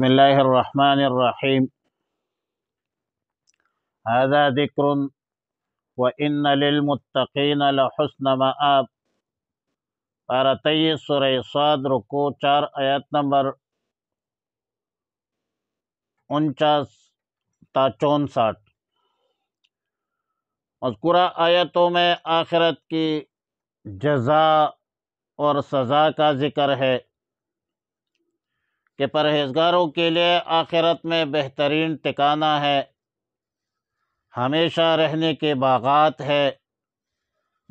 بسم اللہ الرحمن الرحیم هذا ذکر وإن للمتقین لحسن مآب۔ پارہ 23 سورہ صاد رکوع 4 آیت نمبر 49 تا 64۔ مذکورہ آیتوں میں آخرت کی جزا اور سزا کا ذکر ہے کہ پرہیزگاروں کے لیے آخرت میں بہترین ٹھکانہ ہے، ہمیشہ رہنے کے باغات ہے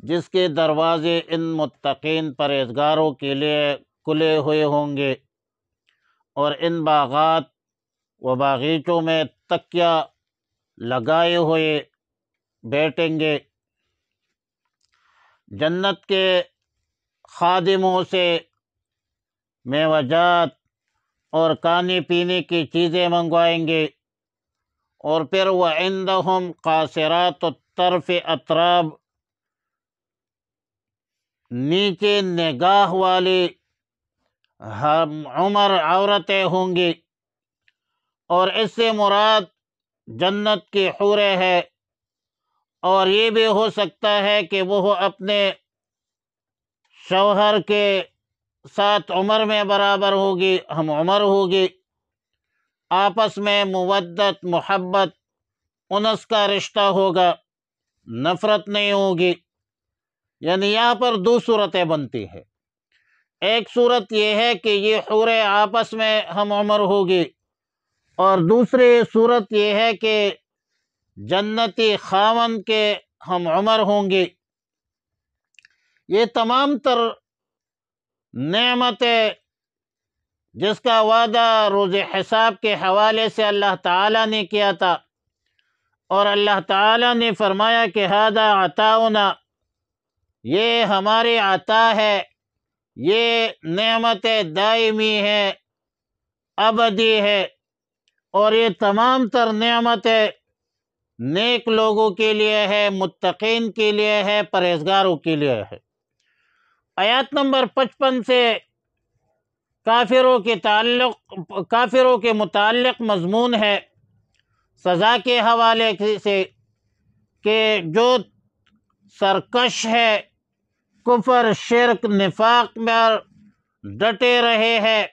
جس کے دروازے ان متقین پرہیزگاروں کے لیے کھلے ہوئے ہوں گے، اور ان باغات و باغیچوں میں تکیہ لگائے ہوئے بیٹھیں گے۔ جنت کے خادموں سے میوہ جات اور کھانے پینے کی چیزیں منگوائیں گے، اور پھر وَعِندَهُمْ قَاصِرَاتُ الطَّرْفِ اطراب، نیچے نگاہ والی ہم عمر عورتیں ہوں گی، اور اس سے مراد جنت کی حوریں ہے، اور یہ بھی ہو سکتا ہے کہ وہ اپنے شوہر کے ساتھ عمر میں برابر ہوگی، ہم عمر ہوگی، آپس میں مودت محبت انس کا رشتہ ہوگا، نفرت نہیں ہوگی۔ یعنی یہاں پر دو صورتیں بنتی ہیں۔ ایک صورت یہ ہے کہ یہ حوریں آپس میں ہم عمر ہوگی، اور دوسری صورت یہ ہے کہ جنتی خاوند کے ہم عمر ہوں گی۔ یہ تمام تر نعمتیں جس کا وعدہ روز حساب کے حوالے سے اللہ تعالیٰ نے کیا تھا، اور اللہ تعالیٰ نے فرمایا کہ ھذا عطاؤنا، یہ ہماری عطا ہے، یہ نعمت دائمی ہے، ابدی ہے، اور یہ تمام تر نعمتیں نیک لوگوں کے لیے ہے، متقین کے لیے ہے، پرہیزگاروں کے لیے ہے۔ آیات نمبر 55 سے کافروں کے متعلق مضمون ہے سزا کے حوالے سے، کہ جو سرکش ہے، کفر شرک نفاق میں ڈٹے رہے ہیں،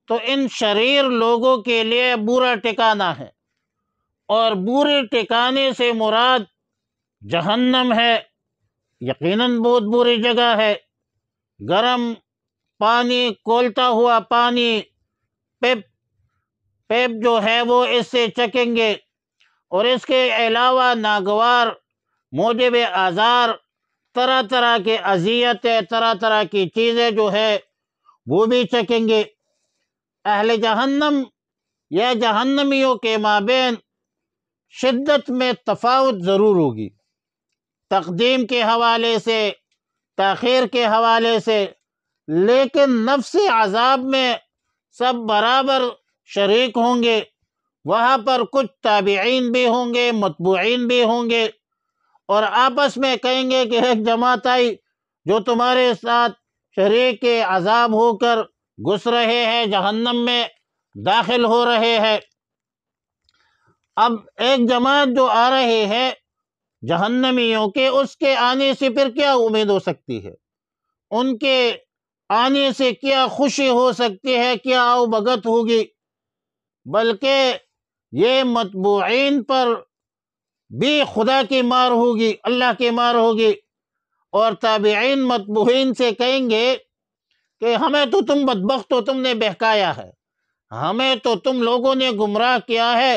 تو ان شریر لوگوں کے لیے برا ٹھکانہ ہے، اور برے ٹھکانے سے مراد جہنم ہے۔ یقیناً بہت بری جگہ ہے۔ گرم پانی، کھولتا ہوا پانی، پیپ جو ہے وہ اس سے چکیں گے، اور اس کے علاوہ ناگوار موجب آزار، طرح طرح کے اذیتیں، طرح طرح کی چیزیں جو ہے وہ بھی چکیں گے۔ اہل جہنم یا جہنمیوں کے مابین شدت میں تفاوت ضرور ہوگی، تقدیم کے حوالے سے، تاخیر کے حوالے سے، لیکن نفس عذاب میں سب برابر شریک ہوں گے۔ وہاں پر کچھ تابعین بھی ہوں گے، متبوعین بھی ہوں گے، اور آپس میں کہیں گے کہ ایک جماعت آئی جو تمہارے ساتھ شریک عذاب ہو کر گھس رہے ہیں، جہنم میں داخل ہو رہے ہیں۔ اب ایک جماعت جو آ رہے ہے جہنمیوں کے، اس کے آنے سے پھر کیا امید ہو سکتی ہے؟ ان کے آنے سے کیا خوشی ہو سکتی ہے، کیا آؤ بھگت ہوگی؟ بلکہ یہ متبوعین پر بھی خدا کی مار ہوگی، اللہ کی مار ہوگی، اور تابعین متبوعین سے کہیں گے کہ ہمیں تو تم بدبخت ہو، تم نے بہکایا ہے، ہمیں تو تم لوگوں نے گمراہ کیا ہے،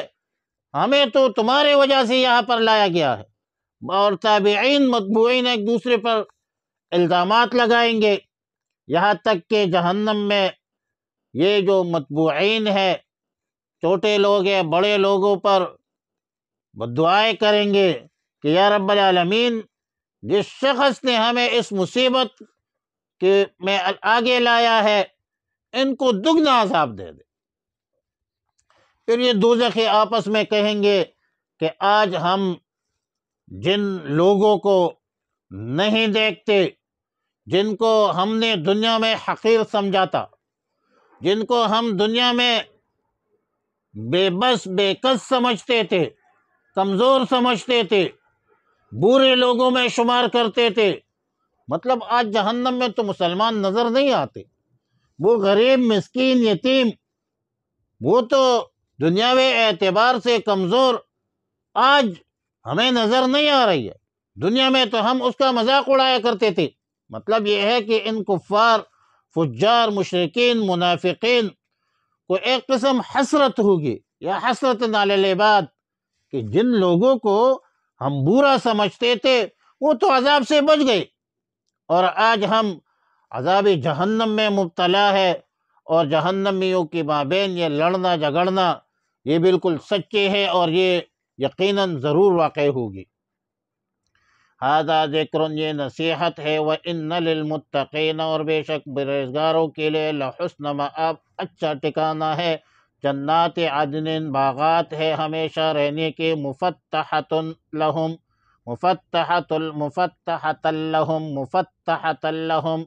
ہمیں تو تمہارے وجہ سے یہاں پر لایا گیا ہے۔ اور تابعین متبوعین ایک دوسرے پر الزامات لگائیں گے، یہاں تک کہ جہنم میں یہ جو متبوعین ہے، چھوٹے لوگ ہیں، بڑے لوگوں پر بددعائیں کریں گے کہ یا رب العالمین، جس شخص نے ہمیں اس مصیبت میں آگے لایا ہے، ان کو دگنا عذاب دے دے۔ پھر یہ دوزخی آپس میں کہیں گے کہ آج ہم جن لوگوں کو نہیں دیکھتے، جن کو ہم نے دنیا میں حقیر سمجھا تھا، جن کو ہم دنیا میں بے بس بے کس سمجھتے تھے، کمزور سمجھتے تھے، بورے لوگوں میں شمار کرتے تھے۔ مطلب آج جہنم میں تو مسلمان نظر نہیں آتے، وہ غریب مسکین یتیم، وہ تو دنیاوی اعتبار سے کمزور آج ہمیں نظر نہیں آ رہی ہے۔ دنیا میں تو ہم اس کا مذاق اڑایا کرتے تھے۔ مطلب یہ ہے کہ ان کفار، فجار، مشرکین، منافقین کو ایک قسم حسرت ہوگی، یا حسرت علی العباد، کہ جن لوگوں کو ہم برا سمجھتے تھے وہ تو عذاب سے بچ گئے، اور آج ہم عذاب جہنم میں مبتلا ہے۔ اور جہنمیوں کے مابین یہ لڑنا جھگڑنا یہ بالکل سچے ہے، اور یہ یقیناً ضرور واقع ہوگی۔ ھذا ذکر، یہ نصیحت ہے، وَإِنَّ لِلْمُتَّقِينَ، اور بے شک پرہیزگاروں کے لیے، لحسن مآب، اچھا ٹھکانہ ہے، جنات عدن، باغات ہے ہمیشہ رہنے کے، مفتحۃ لہم، مفتحۃ لہم،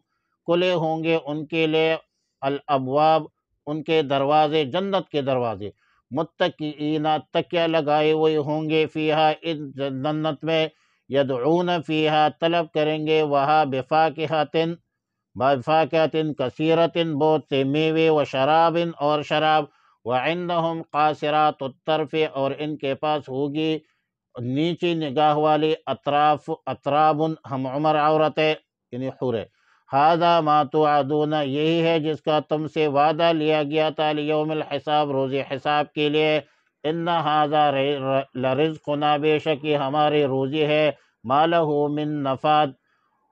کھلے ہوں گے ان کے لیے، الابواب، ان کے دروازے، جنت کے دروازے، متکئین، تکیہ لگائے ہوئے ہوں گے، فیہا، ان جنت میں، یدعون فیہا، طلب کریں گے وہاں، بفاکہۃ کثیرۃ، بہت سے میوے، وشراب، اور شراب، وعندہم قاصرات الطرف، اور ان کے پاس ہوگی نیچی نگاہ والی اطراب، ہم عمر عورتیں، یعنی حوریں۔ ھذا ما توعدون، یہی ہے جس کا تم سے وعدہ لیا گیا تھا، لیوم الحساب، روز حساب کے لیے، ان ھذا لرزقنا، بے شک یہ ہماری روزی ہے، ما لہ من نفاد،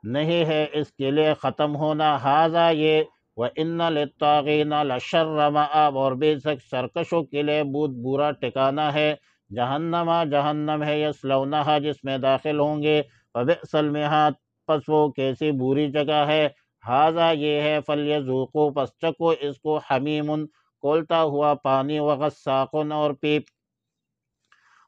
نہیں ہے اس کے لیے ختم ہونا، ھذا یہ، وَإِنَّ لِلطَّاغِينَ لَشَرَّ مآب، اور بے شک سرکشوں کے لیے بہت برا ٹھکانہ ہے، جہنم ہے، یصلونہا، جس میں داخل ہوں گے، فبئس المہاد، پس وہ کیسی بری جگہ ہے، ھذا یہ ہے، فلیذوقوا، پس چکو اس کو، حمیم، کھولتا ہوا پانی، وغساق، اور پیپ،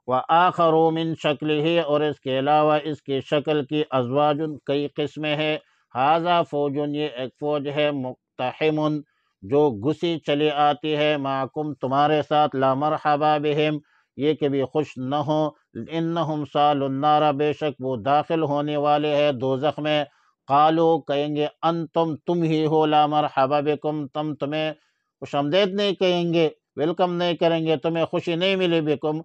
وآخر من شکلہ، اور اس کے علاوہ اس کی شکل کی، ازواج، کئی قسمیں ہے، ھذا فوج، یہ ایک فوج ہے، مقتحم، جو گھسی چلی آتی ہے، معکم، تمہارے ساتھ، لا مرحبا بہم، یہ کبھی خوش نہ ہو، انہم صالوا النار، بے شک وہ داخل ہونے والے ہیں دوزخ میں، قالو، کہیں گے، انتم، تم ہی ہو، لا مرحبا بکم، تمہیں خوش آمدید نہیں کہیں گے، ویلکم نہیں کریں گے، تمہیں خوشی نہیں ملی، بکم،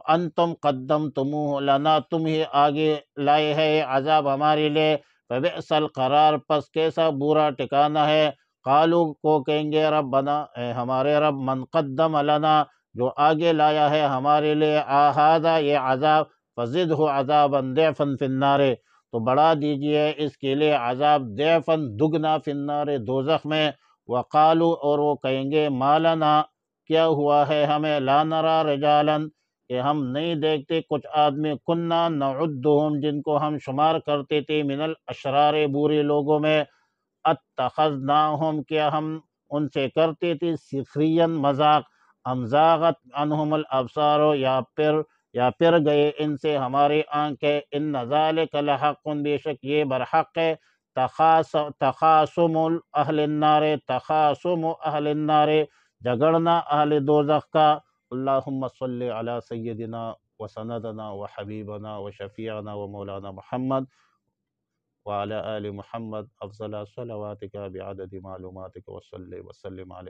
انتم قدمتموہ لنا، تم ہی آگے لائے ہے یہ عذاب ہمارے لیے، فبئس القرار، پس کیسا برا ٹھکانہ ہے، قالو، کو کہیں گے، ربنا، اے ہمارے رب، من قدم لنا، جو آگے لایا ہے ہمارے لیے، ھذا یہ عذاب، فزدہ عذابا ضعفا فی النار، تو بڑھا دیجئے اس کے لیے عذاب، ضعفا، دگنا، فی النار، دوزخ میں، وقالو، اور وہ کہیں گے، ما لنا، کیا ہوا ہے ہمیں، لا نرى رجالا، کہ ہم نہیں دیکھتے کچھ آدمی، کننا نعدہم، جن کو ہم شمار کرتے تھے، من الاشرار، بری لوگوں میں، اتخذناہم، کیا ہم ان سے کرتے تھے، سخریا، مذاق، ام زاغت عنہم الابصار، یا پھر گئے ان سے ہماری آنکھیں، ان ذالک لحق، بے شک یہ برحق ہے، تخاصم اہل النار، تخاصم اہل النار، جھگڑنا اہل دوزخ کا۔ اللہم صلی علی سیدنا وسندنا وحبیبنا وشفیعنا ومولانا محمد وعلى آل محمد، افضل صلواتک بعدد معلوماتک، وصلی وسلم علیہ